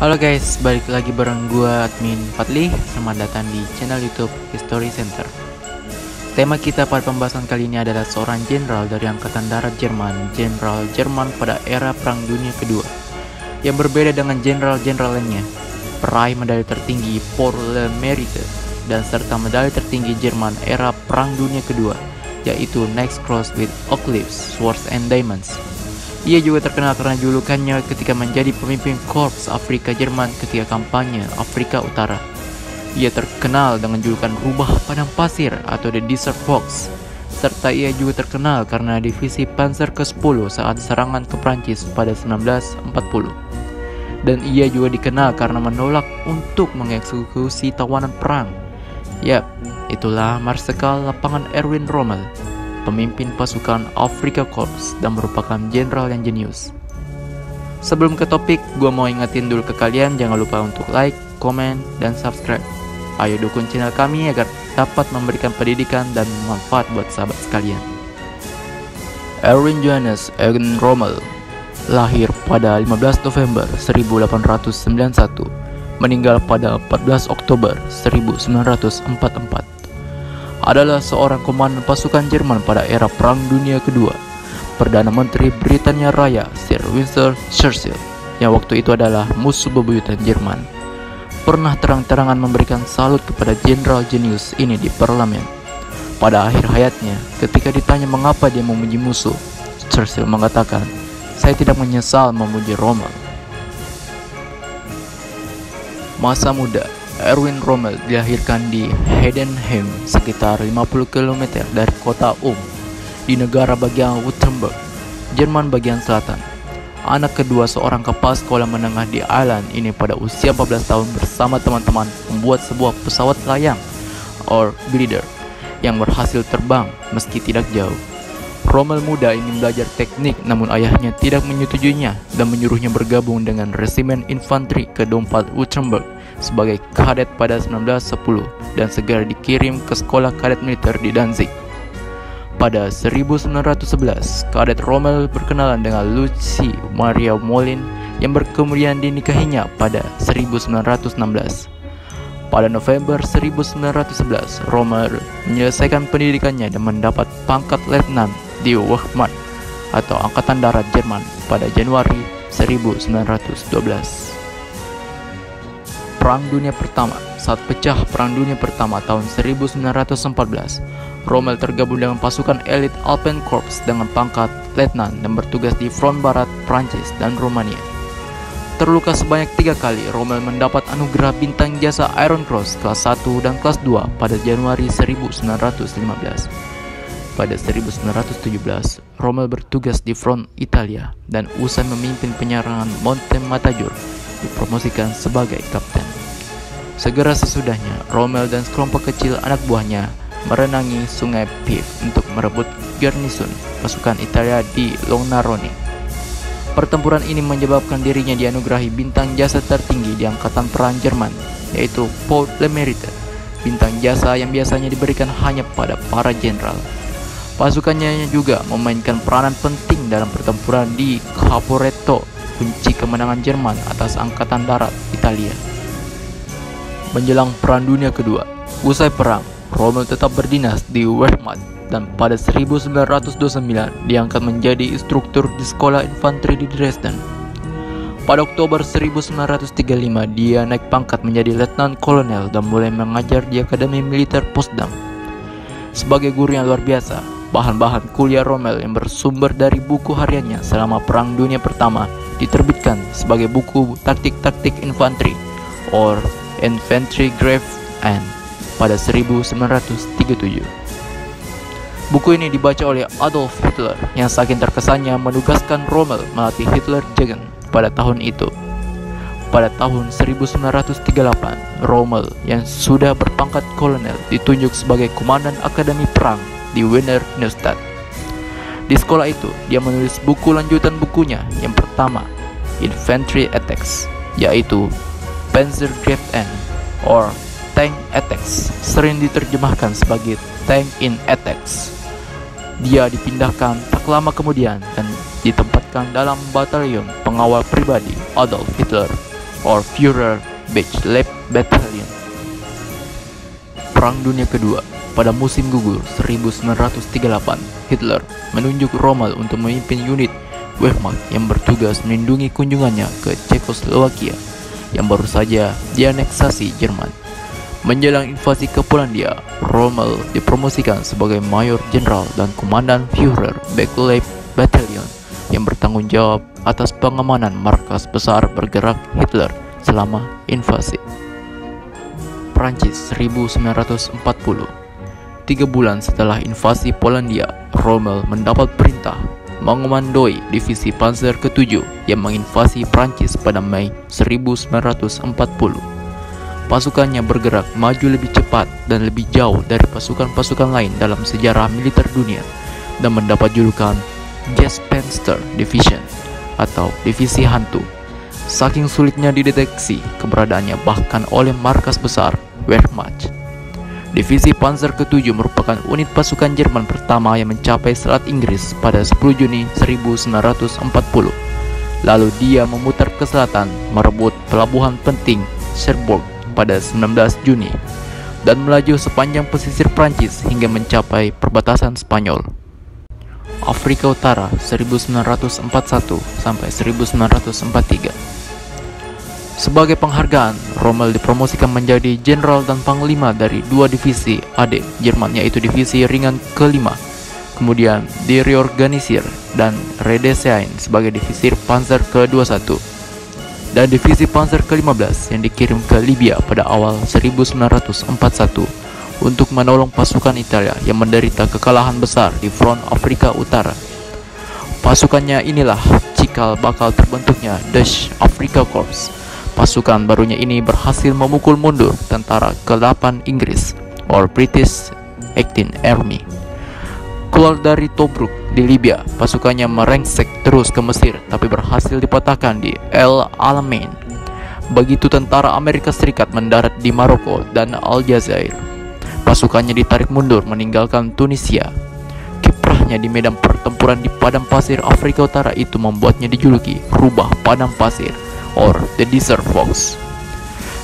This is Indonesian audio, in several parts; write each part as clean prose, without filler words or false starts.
Halo guys, balik lagi bareng gua admin Fadli. Selamat datang di channel YouTube History Center. Tema kita pada pembahasan kali ini adalah seorang jenderal dari Angkatan Darat Jerman, jenderal Jerman pada era Perang Dunia Kedua. Yang berbeda dengan jenderal-jenderal lainnya, peraih medali tertinggi Pour le Mérite dan serta medali tertinggi Jerman era Perang Dunia Kedua, yaitu Knight's Cross with Oak Leaves, Swords and Diamonds. Ia juga terkenal karena julukannya ketika menjadi pemimpin Korps Afrika Jerman ketika kampanye Afrika Utara. Ia terkenal dengan julukan Rubah Padang Pasir atau The Desert Fox, serta ia juga terkenal karena divisi Panzer ke-10 saat serangan ke Prancis pada 1940. Dan ia juga dikenal karena menolak untuk mengeksekusi tawanan perang. Yap, itulah Marsekal Lapangan Erwin Rommel, pemimpin pasukan Afrika Korps dan merupakan jenderal yang jenius. Sebelum ke topik, gue mau ingetin dulu ke kalian, jangan lupa untuk like, komen, dan subscribe. Ayo dukung channel kami agar dapat memberikan pendidikan dan manfaat buat sahabat sekalian. Erwin Johannes Eugen Rommel lahir pada 15 November 1891, meninggal pada 14 Oktober 1944. Adalah seorang komandan pasukan Jerman pada era Perang Dunia Kedua, Perdana Menteri Britania Raya Sir Winston Churchill, yang waktu itu adalah musuh bebuyutan Jerman, pernah terang-terangan memberikan salut kepada jenderal jenius ini di parlemen. Pada akhir hayatnya, ketika ditanya mengapa dia memuji musuh, Churchill mengatakan, "Saya tidak menyesal memuji Rommel." Masa muda Erwin Rommel dilahirkan di Heidenheim, sekitar 50 km dari kota di negara bagian Württemberg, Jerman bagian selatan. Anak kedua seorang kepala sekolah menengah di Ireland ini pada usia 14 tahun bersama teman-teman membuat sebuah pesawat layang or glider yang berhasil terbang meski tidak jauh. Rommel muda ingin belajar teknik, namun ayahnya tidak menyetujuinya dan menyuruhnya bergabung dengan Resimen Infanteri ke-24 Württemberg sebagai kadet pada 1910 dan segera dikirim ke sekolah kadet militer di Danzig. Pada 1911, kadet Rommel berkenalan dengan Lucie Maria Molin yang kemudian dinikahinya pada 1916. Pada November 1911, Rommel menyelesaikan pendidikannya dan mendapat pangkat letnan di Wehrmacht atau Angkatan Darat Jerman pada Januari 1912. Perang Dunia Pertama. Saat pecah Perang Dunia Pertama tahun 1914, Rommel tergabung dengan pasukan elit Alpen Corps dengan pangkat letnan dan bertugas di front barat Prancis dan Rumania. Terluka sebanyak 3 kali, Rommel mendapat anugerah bintang jasa Iron Cross kelas 1 dan kelas 2 pada Januari 1915. Pada 1917, Rommel bertugas di front Italia dan usai memimpin penyerangan Monte Matajur dipromosikan sebagai kapten. Segera sesudahnya, Rommel dan sekelompok kecil anak buahnya merenangi sungai Piave untuk merebut garnison pasukan Italia di Longarone. Pertempuran ini menyebabkan dirinya dianugerahi bintang jasa tertinggi di Angkatan Perang Jerman, yaitu Pour le Mérite, bintang jasa yang biasanya diberikan hanya pada para jenderal. Pasukannya juga memainkan peranan penting dalam pertempuran di Caporetto, kunci kemenangan Jerman atas Angkatan Darat Italia. Menjelang Perang Dunia Kedua, usai perang, Rommel tetap berdinas di Wehrmacht dan pada 1929 diangkat menjadi instruktur di sekolah infanteri di Dresden. Pada Oktober 1935 dia naik pangkat menjadi letnan kolonel dan mulai mengajar di Akademi Militer Potsdam. Sebagai guru yang luar biasa, bahan-bahan kuliah Rommel yang bersumber dari buku hariannya selama Perang Dunia Pertama diterbitkan sebagai buku taktik-taktik infanteri or Infantry Grave and pada 1937. Buku ini dibaca oleh Adolf Hitler yang saking terkesannya menugaskan Rommel melatih Hitler Jugend pada tahun itu. Pada tahun 1938, Rommel yang sudah berpangkat kolonel ditunjuk sebagai komandan Akademi Perang di Wiener Neustadt. Di sekolah itu, dia menulis buku lanjutan bukunya yang pertama, Infantry Attacks, yaitu Panzergräften or Tank Attacks, sering diterjemahkan sebagai Tank in Attacks. Dia dipindahkan tak lama kemudian dan ditempatkan dalam batalion pengawal pribadi Adolf Hitler or Führer Bechleib Battalion. Perang Dunia Kedua. Pada musim gugur 1938, Hitler menunjuk Rommel untuk memimpin unit Wehrmacht yang bertugas melindungi kunjungannya ke Cekoslowakia yang baru saja dianeksasi Jerman. Menjelang invasi ke Polandia, Rommel dipromosikan sebagai Mayor Jenderal dan Komandan Führer Bechleib Battalion yang bertanggung jawab atas pengamanan markas besar bergerak Hitler selama invasi. Prancis 1940. 3 bulan setelah invasi Polandia, Rommel mendapat perintah mengomandoi divisi Panzer ke-7 yang menginvasi Prancis pada Mei 1940. Pasukannya bergerak maju lebih cepat dan lebih jauh dari pasukan-pasukan lain dalam sejarah militer dunia dan mendapat julukan Gespenster Division atau divisi hantu. Saking sulitnya dideteksi keberadaannya bahkan oleh markas besar Wehrmacht. Divisi Panzer ke-7 merupakan unit pasukan Jerman pertama yang mencapai Selat Inggris pada 10 Juni 1940. Lalu dia memutar ke selatan, merebut pelabuhan penting Cherbourg pada 19 Juni, dan melaju sepanjang pesisir Prancis hingga mencapai perbatasan Spanyol. Afrika Utara 1941 sampai 1943. Sebagai penghargaan, Rommel dipromosikan menjadi jenderal dan panglima dari 2 divisi AD Jerman, yaitu divisi ringan ke-5. Kemudian direorganisir dan redesign sebagai divisi Panzer ke-21 dan divisi Panzer ke-15 yang dikirim ke Libya pada awal 1941 untuk menolong pasukan Italia yang menderita kekalahan besar di front Afrika Utara. Pasukannya inilah cikal bakal terbentuknya Dutch Afrika Corps. Pasukan barunya ini berhasil memukul mundur tentara ke-8 Inggris or British 18th Army. Keluar dari Tobruk di Libya, pasukannya merengsek terus ke Mesir tapi berhasil dipatahkan di El Alamein. Begitu tentara Amerika Serikat mendarat di Maroko dan Aljazair, pasukannya ditarik mundur meninggalkan Tunisia. Kiprahnya di medan pertempuran di padang pasir Afrika Utara itu membuatnya dijuluki rubah padang pasir or the Desert Fox.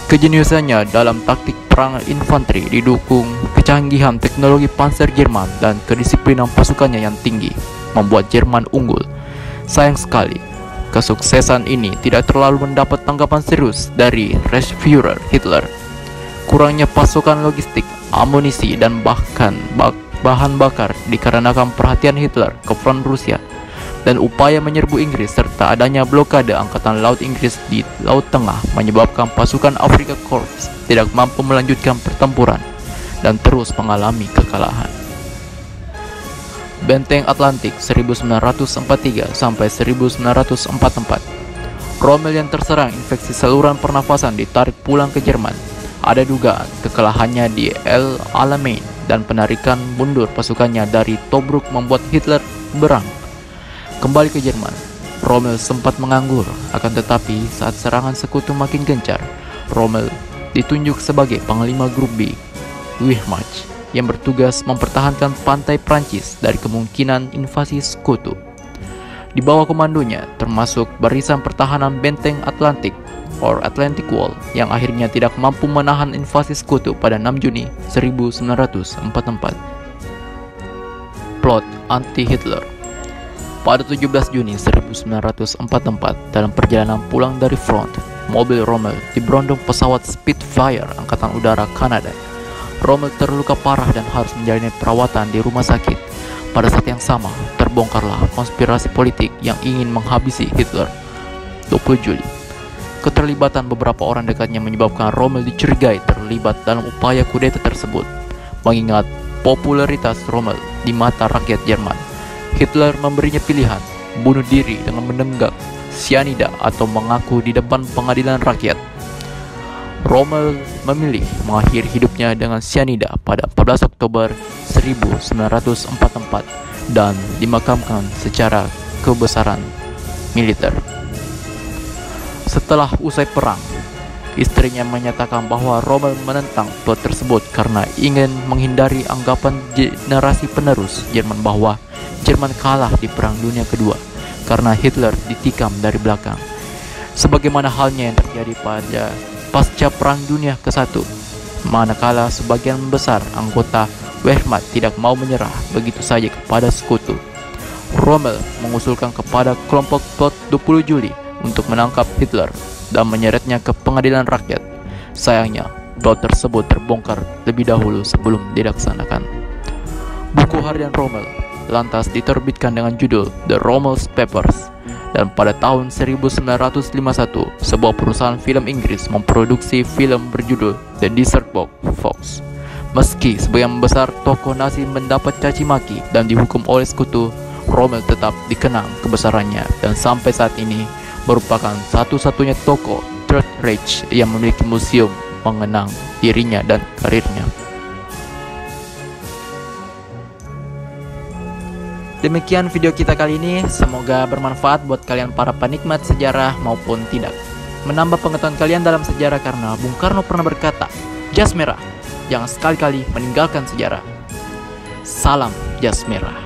Kejeniusannya dalam taktik perang infanteri didukung kecanggihan teknologi panser Jerman dan kedisiplinan pasukannya yang tinggi membuat Jerman unggul. Sayang sekali, kesuksesan ini tidak terlalu mendapat tanggapan serius dari Reichsführer Hitler. Kurangnya pasokan logistik, amunisi, dan bahkan bahan bakar dikarenakan perhatian Hitler ke front Rusia dan upaya menyerbu Inggris serta adanya blokade Angkatan Laut Inggris di Laut Tengah menyebabkan pasukan Afrika Korps tidak mampu melanjutkan pertempuran dan terus mengalami kekalahan. Benteng Atlantik 1943 sampai 1944. Rommel yang terserang infeksi saluran pernafasan ditarik pulang ke Jerman. Ada dugaan kekalahannya di El Alamein dan penarikan mundur pasukannya dari Tobruk membuat Hitler berang. Kembali ke Jerman, Rommel sempat menganggur, akan tetapi saat serangan sekutu makin gencar, Rommel ditunjuk sebagai panglima grup B, Wehrmacht, yang bertugas mempertahankan pantai Prancis dari kemungkinan invasi sekutu. Di bawah komandonya termasuk barisan pertahanan benteng Atlantik or Atlantic Wall yang akhirnya tidak mampu menahan invasi sekutu pada 6 Juni 1944. Plot anti-Hitler. Pada 17 Juni 1944, dalam perjalanan pulang dari front, mobil Rommel diberondong pesawat Spitfire Angkatan Udara Kanada. Rommel terluka parah dan harus menjalani perawatan di rumah sakit. Pada saat yang sama, terbongkarlah konspirasi politik yang ingin menghabisi Hitler. 20 Juli, keterlibatan beberapa orang dekatnya menyebabkan Rommel dicurigai terlibat dalam upaya kudeta tersebut. Mengingat popularitas Rommel di mata rakyat Jerman, Hitler memberinya pilihan, bunuh diri dengan menenggak cyanida atau mengaku di depan pengadilan rakyat. Rommel memilih mengakhiri hidupnya dengan cyanida pada 14 Oktober 1944 dan dimakamkan secara kebesaran militer. Setelah usai perang, istrinya menyatakan bahwa Rommel menentang plot tersebut karena ingin menghindari anggapan generasi penerus Jerman bahwa Jerman kalah di Perang Dunia Kedua karena Hitler ditikam dari belakang. sebagaimana halnya yang terjadi pada pasca Perang Dunia ke-1, manakala sebagian besar anggota Wehrmacht tidak mau menyerah begitu saja kepada sekutu. Rommel mengusulkan kepada kelompok Plot 20 Juli untuk menangkap Hitler dan menyeretnya ke pengadilan rakyat. Sayangnya, plot tersebut terbongkar lebih dahulu sebelum dilaksanakan. Buku harian Rommel lantas diterbitkan dengan judul The Rommel's Papers, dan pada tahun 1951 sebuah perusahaan film Inggris memproduksi film berjudul The Desert Fox. Meski sebagian besar tokoh Nazi mendapat caci maki dan dihukum oleh sekutu, Rommel tetap dikenang kebesarannya dan sampai saat ini merupakan satu-satunya tokoh Third Reich yang memiliki museum mengenang dirinya dan karirnya. Demikian video kita kali ini, semoga bermanfaat buat kalian para penikmat sejarah maupun tidak. Menambah pengetahuan kalian dalam sejarah karena Bung Karno pernah berkata, "Jas merah, jangan sekali-kali meninggalkan sejarah." Salam jas merah.